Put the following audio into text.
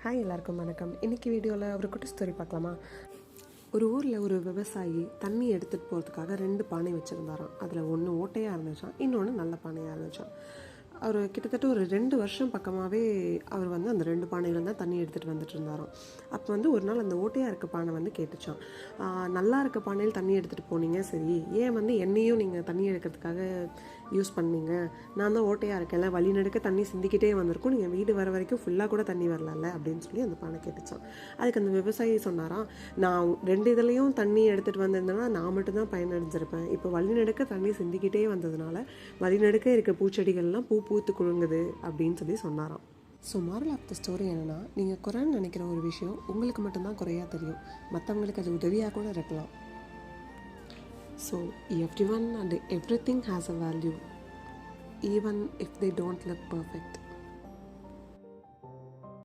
Hi எல்லாருக்கும் வணக்கம். இன்றைக்கி வீடியோவில் ஒரு குட்டி ஸ்டோரி பார்க்கலாமா? ஒரு ஊரில் ஒரு விவசாயி தண்ணி எடுத்துகிட்டு போகிறதுக்காக 2 பானை வச்சுருந்தாராம். அதில் ஒன்று ஓட்டையாக இருந்துச்சான், இன்னொன்று நல்ல பானையாக இருந்துச்சான். அவர் கிட்டத்தட்ட ஒரு 2 வருஷம் பக்கமாகவே அவர் அந்த 2 பானைகள் தான் தண்ணி எடுத்துகிட்டு வந்துட்டு இருந்தாராம். அப்போ ஒரு நாள் அந்த ஓட்டையாக இருக்க பானை கேட்டுச்சான், நல்லா இருக்க பானையில் தண்ணி எடுத்துகிட்டு போனீங்க, சரி ஏன் என்னையும் நீங்கள் தண்ணி எடுக்கிறதுக்காக யூஸ் பண்ணீங்க? நான் தான் ஓட்டையாக இருக்கேன்ல, வழி நடுக்க தண்ணி சிந்திக்கிட்டே வந்திருக்கும், நீங்கள் வீடு வர வரைக்கும் ஃபுல்லாக கூட தண்ணி வரலாம்ல அப்படின்னு சொல்லி அந்த பானை கேட்டுச்சான். அதுக்கு அந்த விவசாயி சொன்னாராம், நான் 2 இதுலேயும் தண்ணி எடுத்துகிட்டு வந்திருந்தேன்னா நான் மட்டும்தான் பயனடைஞ்சிருப்பேன். இப்போ வழி நடுக்க தண்ணி சிந்திக்கிட்டே வந்ததுனால வழி நடுக்க இருக்க பூச்செடிகள்லாம் பூத்து குலுங்குது அப்படின்னு சொல்லி சொன்னாராம். So moral of the story என்னென்னா, நீங்கள் குறைன்னு நினைக்கிற ஒரு விஷயம் உங்களுக்கு மட்டும்தான் குறையாக தெரியும், மற்றவங்களுக்கு அது உதவியாக கூட இருக்கலாம். So every one and every thing has a value, even if they don't look perfect.